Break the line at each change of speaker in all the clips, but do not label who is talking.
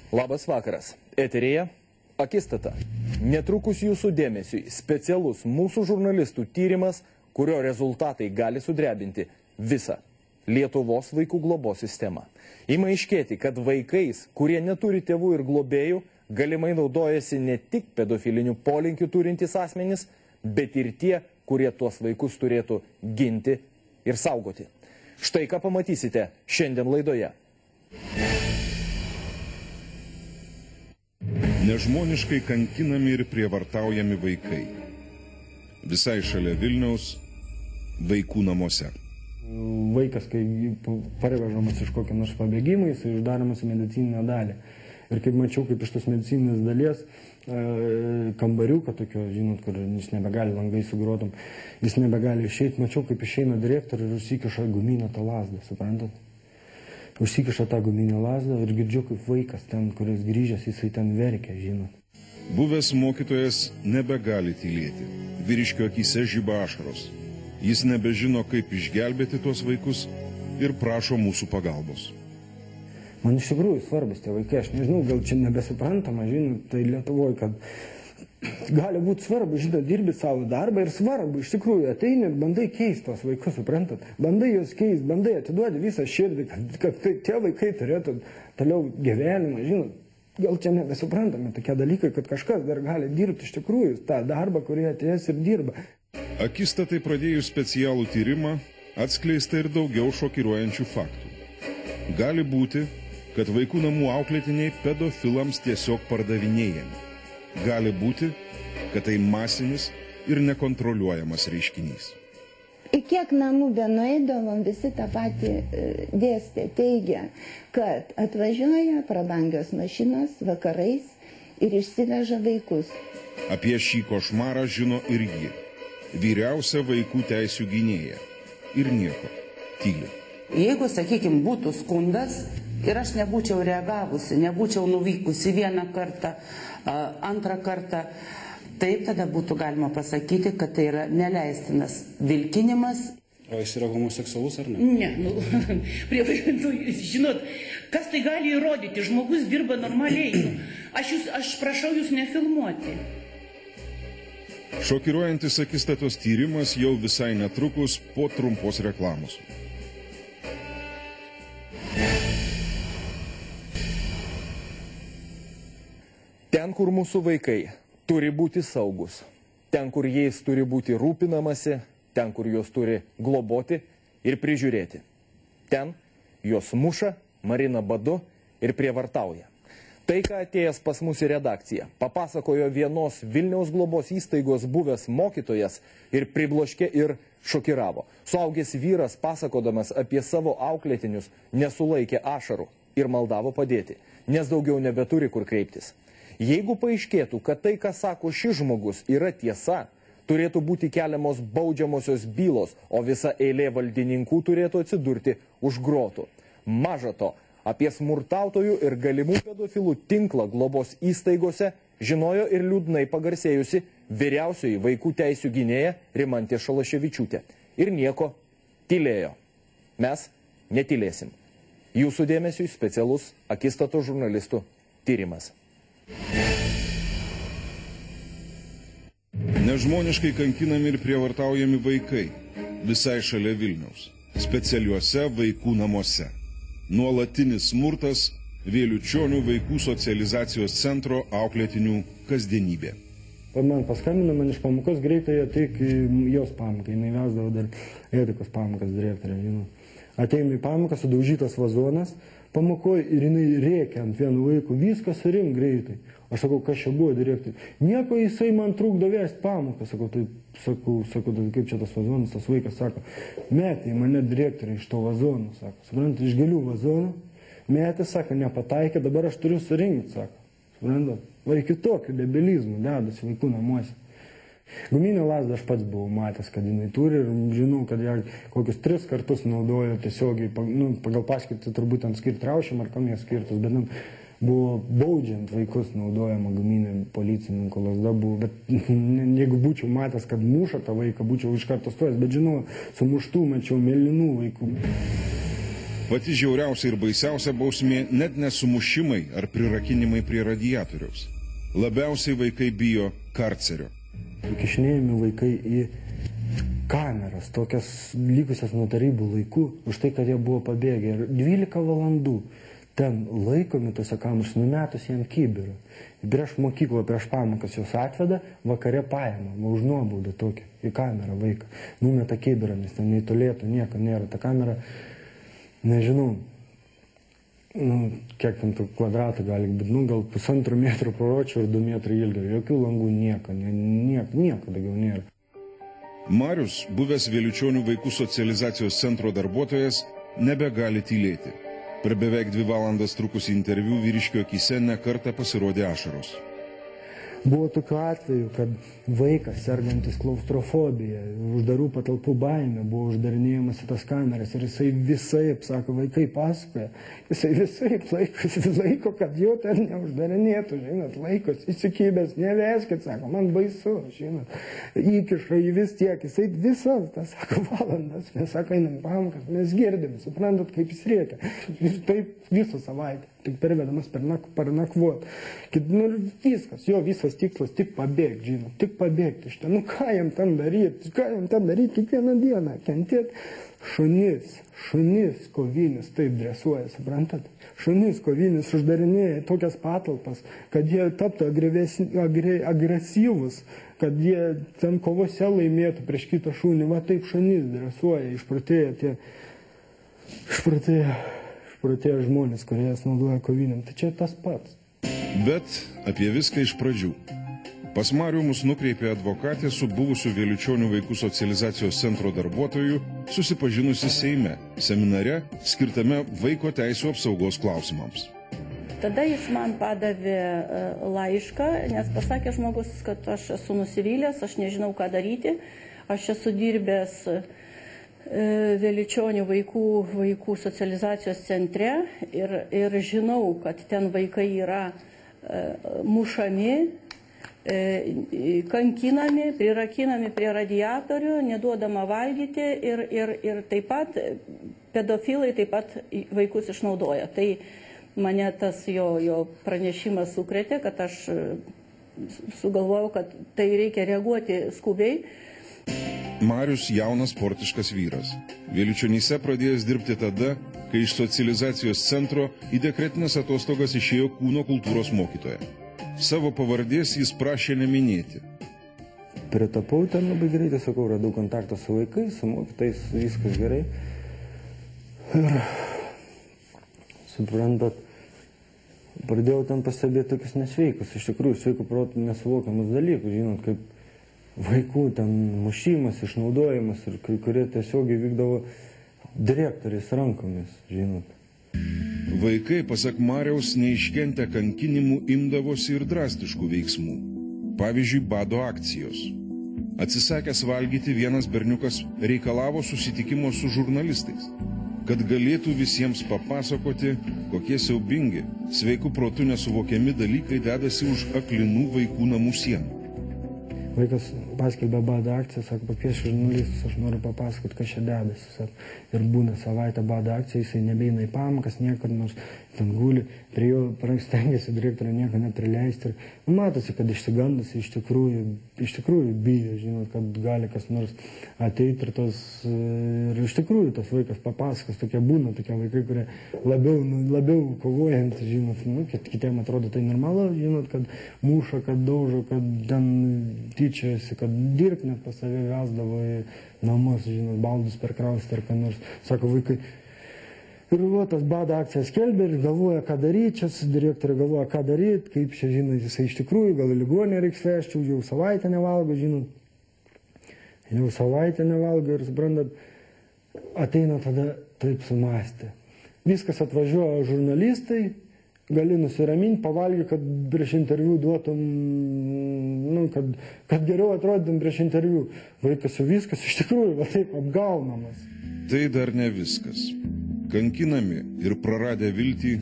Labas vakaras. Eterėje Akistata. Netrukus jūsų dėmesiui specialus mūsų žurnalistų tyrimas, kurio rezultatai gali sudrebinti visą Lietuvos vaikų globos sistemą. Ima aiškėti, kad vaikais, kurie neturi tėvų ir globėjų, galimai naudojasi ne tik pedofilinių polinkių turintys asmenys, bet ir tie, kurie tuos vaikus turėtų ginti ir saugoti. Štai ką pamatysite šiandien laidoje.
Nežmoniškai kankinami ir prievartaujami vaikai. Visai šalia Vilniaus vaikų namuose.
Vaikas, kai parvežamas iš kokio nors pabėgimą, jis uždaromas į medicininę dalį. Ir kaip mačiau, kaip iš tos medicininės dalies kambariuką tokio, žinot, kur jis nebegali langai sugrotom, jis nebegali išeiti, mačiau, kaip išeina direktorius ir užsikiša guminę tą lazdą, suprantat? Užsikiša tą guminę lazdą ir girdžiu, kaip vaikas ten, kuris grįžęs, jisai ten verkia, žinot.
Buvęs mokytojas nebegali tylėti. Vyriškio akyse žiba ašaros. Jis nebežino, kaip išgelbėti tuos vaikus ir prašo mūsų pagalbos.
Man iš tikrųjų svarbus tie vaikai, aš nežinau, gal čia nebesuprantama, žinot, tai Lietuvoje, kad gali būti svarbu, žinot, dirbi savo darbą ir svarbu, iš tikrųjų, ateini ir bandai keisti tos vaikus, suprantat, bandai juos keisti, bandai atiduoti visą širdį, kad tie vaikai turėtų toliau gyvenimą, žinot, gal čia nebesuprantame tokie dalykai, kad kažkas dar gali dirbti iš tikrųjų tą darbą, kurį atėjęs ir dirba.
Akistatai pradėjus specialų tyrimą, atskleista ir daugiau šokiruojančių faktų. Gali būti, kad vaikų namų auklėtiniai pedofilams tiesiog pardavinėjami. Gali būti, kad tai masinis ir nekontroliuojamas reiškinys.
Į kiek namų benueidavom, visi tą patį dėstė, teigia, kad atvažiuoja prabangios mašinos vakarais ir išsiveža vaikus.
Apie šį košmarą žino ir ji, vyriausia vaikų teisių gynėja. Ir nieko, tyli.
Jeigu, sakykime, būtų skundas ir aš nebūčiau reagavusi, nebūčiau nuvykusi vieną kartą, antrą kartą, taip tada būtų galima pasakyti, kad tai yra neleistinas vilkinimas.
O jis yra homoseksualus ar ne?
Ne, žinot, kas tai gali įrodyti? Žmogus dirba normaliai. Aš prašau jūs nefilmuoti.
Šokiruojantis Akistatos tyrimas jau visai netrukus po trumpos reklamos.
Ten, kur mūsų vaikai turi būti saugus, ten, kur jais turi būti rūpinamasi, ten, kur juos turi globoti ir prižiūrėti. Ten juos muša, marina badu ir prievartauja. Tai, ką atėjęs pas mus į redakciją, papasakojo vienos Vilniaus globos įstaigos buvęs mokytojas ir pribloškė ir šokiravo. Suaugęs vyras, pasakodamas apie savo auklėtinius, nesulaikė ašarų ir maldavo padėti, nes daugiau nebeturi kur kreiptis. Jeigu paaiškėtų, kad tai, ką sako šis žmogus, yra tiesa, turėtų būti keliamos baudžiamosios bylos, o visa eilė valdininkų turėtų atsidurti už grotų. Maža to, apie smurtautojų ir galimų pedofilų tinklą globos įstaigose žinojo ir liūdnai pagarsėjusi vyriausioji vaikų teisių gynėja Rimantė Šalaševičiūtė. Ir nieko, tylėjo. Mes netylėsim. Jūsų dėmesiui specialus Akistatos žurnalistų tyrimas.
Nežmoniškai kankinami ir prievartaujami vaikai visai šalia Vilniaus, specialiuose vaikų namuose. Nuolatinis smurtas Vėliučionių vaikų socializacijos centro auklėtinių kasdienybė.
Man paskambino, man iš pamokos greitai ateik į jos pamoką, jinai vesdavo dar etikos pamokas direktorė, žinau. Ateinu į pamoką, sudaužytas vazonas, pamokoju ir jinai rėkia ant vieno vaiko, viską surink greitai. Aš sakau, kas čia buvo direktoriui? Nieko, jisai man trukdo vesti pamoką. Sakau, kaip čia tas vazonas, tas vaikas sako, metė į mane direktoriui iš to vazono, sako. Suprantat, iš gėlių vazono, metė, sako, nepataikė, dabar aš turiu surinkti, sako. Suprantat, va iki tokių debilizmų dedasi vaikų namuose. Guminę lazdą aš pats buvau matęs, kad jinai turi ir žinau, kad ją kokius 3 kartus naudojo tiesiogiai, pagal paskirtį turbūt ant skirti raušim ar kam jie skirtus, bet buvo baudžiant vaikus naudojama guminė policininko lazda buvo, bet jeigu būčiau matęs, kad muša tą vaiką, būčiau iš karto stojęs, bet žinau, sumuštų mačiau mėlynų vaikų.
Pati žiauriausia ir baisiausia bausmė net nesumušimai ar prirakinimai prie radiatoriaus. Labiausiai vaikai bijo karcerio.
Kišinėjami vaikai į kameras, tokias likusias nuo tarybų laikų, už tai, kad jie buvo pabėgę. Ir 12 valandų ten laikomi tose kameras, numetus jam kibirą. Prieš mokyklą, prieš pamokas jos atveda, vakare paima, už nuobaudą tokį, į kamerą vaiką. Numeta kibirą, nes ten nei tolėtų, nieko nėra. Ta kamera, nežinau, kiek ten tų kvadratų gali būti, gal 1,5 metro pločio ir 2 metrai ilgio. Jokių langų, nieko daugiau nėra.
Marius, buvęs Vėliučionių vaikų socializacijos centro darbuotojas, nebegali tylėti. Per beveik 2 valandas trukusį interviu vyriškio akyse ne kartą pasirodė ašaros.
Buvo tokiu atveju, kad vaikas, sergantis klaustrofobija, uždarų patalpų baimė, buvo uždarinėjamas į tas kameras ir jisai visaip, sako, vaikai pasakoja, jisai visaip laiko, kad jo ten neuždarinėtų, žinot, laikos įsikibęs, neveskit, sako, man baisu, žinot, įkiša į vis tiek, jisai visas, tas, sako, valandas, mes, sako, einam pamokas, mes girdim, suprantat, kaip jis rėkia, ir taip visą savaitę. Tik pervedamas per nakvot. Ir viskas, jo visas tikslas tik pabėgti, žinot, tik pabėgti iš ten. Nu ką jam ten daryti, kiekvieną dieną kentėti. Šunis kovinis taip dresuoja, suprantat? Šunis kovinis uždarinėja tokias patalpas, kad jie taptų agresyvus, kad jie ten kovose laimėtų prieš kitą šunį. Va taip šunis dresuoja, išprotėję žmonės, kurie jas naudoja koviniam. Tai čia tas pats.
Bet apie viską iš pradžių. Pas Marių mus nukreipė advokatė su buvusiu Vėliučionių vaikų socializacijos centro darbuotoju, susipažinusi Seime, seminare, skirtame vaiko teisų apsaugos klausimams.
Tada jis man padavė laišką, nes pasakė žmogus, kad aš esu nusivylęs, aš nežinau, ką daryti, aš esu dirbęs Vėliučionių vaikų socializacijos centre ir žinau, kad ten vaikai yra mušami, kankinami, prirakinami prie radiatorių, neduodama valgyti ir taip pat pedofilai taip pat vaikus išnaudoja. Tai mane tas jo pranešimas sukrėtė, kad aš sugalvojau, kad tai reikia reaguoti skubiai.
Marius jaunas sportiškas vyras. Vėliučionyse pradėjęs dirbti tada, kai iš socializacijos centro į dekretinės atostogas išėjo kūno kultūros mokytoja. Savo pavardės jis prašė neminėti.
Pritapau ten labai greitai, sakau, radau kontaktą su vaikais, su mokytais, viskas gerai. Ir, suprantat, pradėjau ten pastebėti tokius nesveikus, iš tikrųjų, sveikų protų nesuvokiamus dalykus, žinot, kaip vaikų ten mušimas, išnaudojimas ir kurie tiesiog vykdavo direktoriais rankomis, žinot.
Vaikai, pasak Mariaus, neiškentę kankinimų imdavosi ir drastiškų veiksmų. Pavyzdžiui, bado akcijos. Atsisakęs valgyti, vienas berniukas reikalavo susitikimo su žurnalistais, kad galėtų visiems papasakoti, kokie siaubingi, sveikų protų nesuvokiami dalykai dedasi už aklinų vaikų namų sienų.
Vaikas paskelbė bado akciją, sako, pakviesiu žurnalistus, aš noriu papasakoti, kas čia dedasi. Ir būna savaitę bado akcija, jisai nebeina į pamokas, niekur nors ten guli, prie jo stengiasi direktorė nieko neprileisti. Ir matosi, kad išsigandusi iš tikrųjų bijo, žinot, kad gali kas nors ateiti ir iš tikrųjų tas vaikas papasakos, tokie būna, tokie vaikai, kurie labiau kovojant, žinot, kitiem atrodo tai normalu, žinot, kad muša, kad daužo, kad ten tyčiasi, kad dirbti net pas save vesdavo į namus, žinot, baldus perkrausti ar ką nors. Sako vaikai, ir tas bado akcijas skelbė ir galvoja, ką daryti, čia direktorė galvoja, ką daryti, kaip čia, žinot, jisai iš tikrųjų, gal ligonį reiks vežti, jau savaitę nevalgo, žinot, ir suprantat, ateina tada taip sumąstė. Viskas atvažiuoja žurnalistai, gali nusiraminti, pavalgy, kad prieš interviu duotum, kad geriau atrodytum prieš interviu. Vaikas jau viskas iš tikrųjų va taip apgaunamas.
Tai dar ne viskas. Kankinami ir praradę viltį,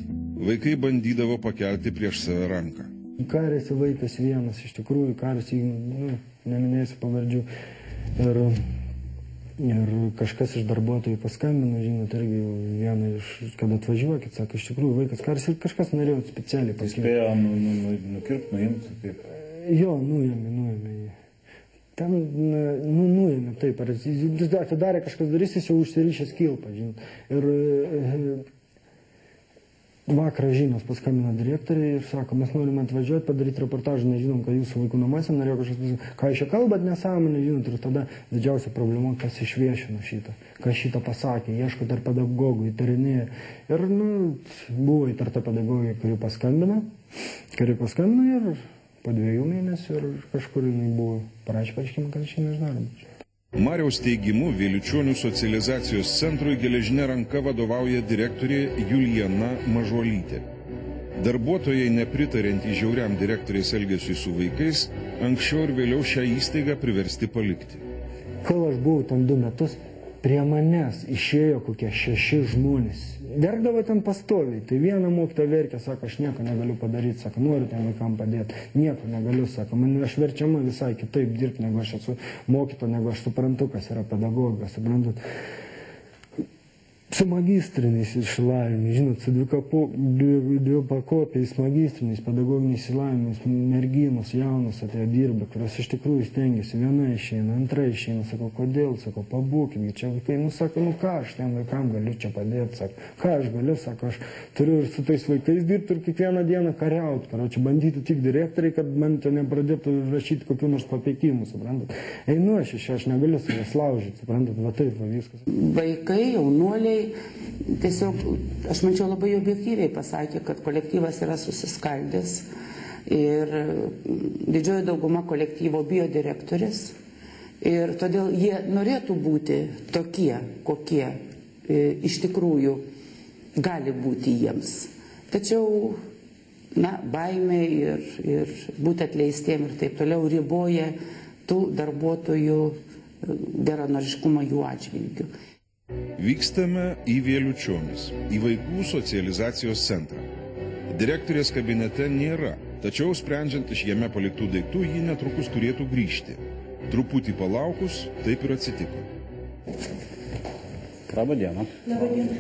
vaikai bandydavo pakelti prieš save ranką.
Karėsi vaikas vienas, iš tikrųjų, karėsi, neminėsiu pavardžių. Ir Ir kažkas iš darbuotojų paskambino, žinot, irgi vieną iš, kad atvažiuokit, sako, iš tikrųjų vaikas karas ir kažkas norėjo specialiai pakeisti.
Spėjo nukirpti, nuimti, kaip?
Jo, nuėmė. Ten, nuėmė, taip, ar atidarė kažkas darys, jis jau užsirišęs kilpą, žinot. Ir vakarą žinios paskambino direktoriai ir sako, mes norime atvažiuoti, padaryti reportažą, nežinom, ką jūsų vaikų namuose, norėjo kažkas, ką iš čia kalbat, nesąmonė, žinot, ir tada didžiausia problema, kas išviešino šitą, kas šitą pasakė, ieško tarp pedagogų, įtarinėja. Ir, buvo įtarta pedagogija, kuri paskambino ir po 2 mėnesių ir kažkur jinai buvo parašė pareiškimą, kad išeina iš darbo.
Mariaus teigimu, Vėliučionių socializacijos centrui geležinė ranka vadovauja direktorė Julijana Mažuolytė. Darbuotojai, nepritariantys žiauriam direktorės elgesiui su vaikais, anksčiau ir vėliau šią įstaigą priversti palikti.
Kol aš buvau ten 2 metus, prie manęs išėjo kokie 6 žmonės. Verkdavo ten pastoviai. Tai viena mokytoja verkė, sako, aš nieko negaliu padaryti, sako, noriu ten vaikam padėti. Nieko negaliu, sako, aš verčiama visai kitaip dirbti, negu aš esu mokytoja, negu aš suprantu, kas yra pedagogas, suprantat. Su magistriniais išsilavinimais, žinot, su dvipakopiais magistriniais pedagoginiais išsilavinimais, merginos jaunos atėjo dirba, kurios iš tikrųjų stengiasi, viena išeina, antra išeina, sako, kodėl, sako, pabūkit, čia vaikai, sako, ką aš tiem vaikam galiu čia padėti, sako, ką aš galiu, sako, aš turiu ir su tais vaikais dirbti ir kiekvieną dieną kariauti, čia bandyti tik direktoriai, kad man čia nepradėtų rašyti kokių nors papeikimų, suprantat. Einu aš negaliu savęs laužyti, suprantat, va taip, va viskas.
Vaikai, jaunuoliai, tiesiog, aš mačiau, labai objektyviai pasakė, kad kolektyvas yra susiskaldęs ir didžioji dauguma kolektyvo bijo direktorės ir todėl jie norėtų būti tokie, kokie iš tikrųjų gali būti jiems. Tačiau, baimė ir būti atleistiem ir taip toliau riboja tų darbuotojų geranoriškumą jų atžvilgių.
Vykstame į Vėliučionis, į vaikų socializacijos centrą. Direktorės kabinete nėra, tačiau sprendžiant iš jame paliktų daiktų, ji netrukus turėtų grįžti. Truputį palaukus, taip ir atsitiko.
Labą dieną.
Labą dieną.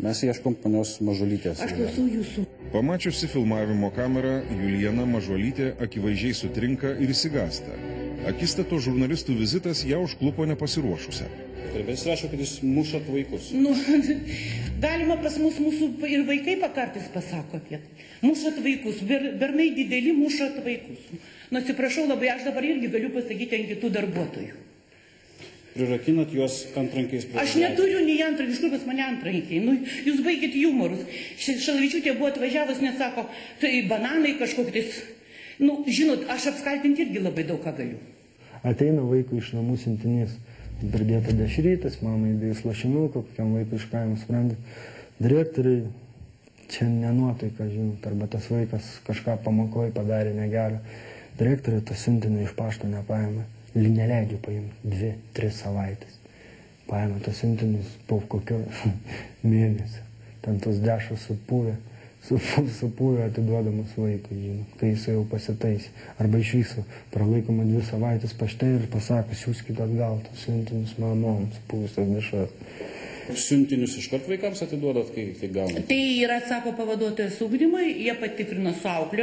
Mes ieškom ponios Mažuolytės.
Aš klausau jūsų.
Pamačiusi filmavimo kamerą, Julijana Mažuolytė akivaizdžiai sutrinka ir išsigąsta. Akistato žurnalistų vizitas ją užklupo nepasiruošusią.
Ir vis rašo, kad jūs mušat vaikus.
Galima pas mūsų ir vaikai pakartis pasako apie tai. Mušat vaikus, bernai dideli mušat vaikus. Atsiprašau labai, aš dabar irgi galiu pasakyti ant kitų darbuotojų.
Prirakinat juos antrankiais.
Aš neturiu nei antrankių, iš kur pas mane antrankiai. Jūs baigit humorus. Šalavičiūtė buvo atvažiavus, nesako, tai bananai kažkokiais. Žinot, aš apskaltinti irgi labai daug ką galiu.
Ateina vaikų iš namų siuntinys. Pridėta dešrytas, mamai įdėjus lašinukų, kokiam vaikui iš kaimų, suprantat. Direktoriai, čia nenuotaika, žinot, arba tas vaikas kažką pamokoje padarė negerą. Direktoriai tą siuntinį iš pašto nepaėmė, neleidžia paimti 2-3 savaitės. Paėmė tą siuntinį po kokio mėnesio. Ten tos dešros supūvė atiduodamas vaikui, žinot, kai jis jau pasitaisė. Arba iš viso pralaikoma 2 savaitės pašte ir pasako, siūskit atgal tos siuntinius mamoms, supūvusios dešras.
Siuntinius iškart vaikams atiduodat, kai gaunat?
Tai yra, sako pavaduotojas ugdymui, jie patikrino su auklė.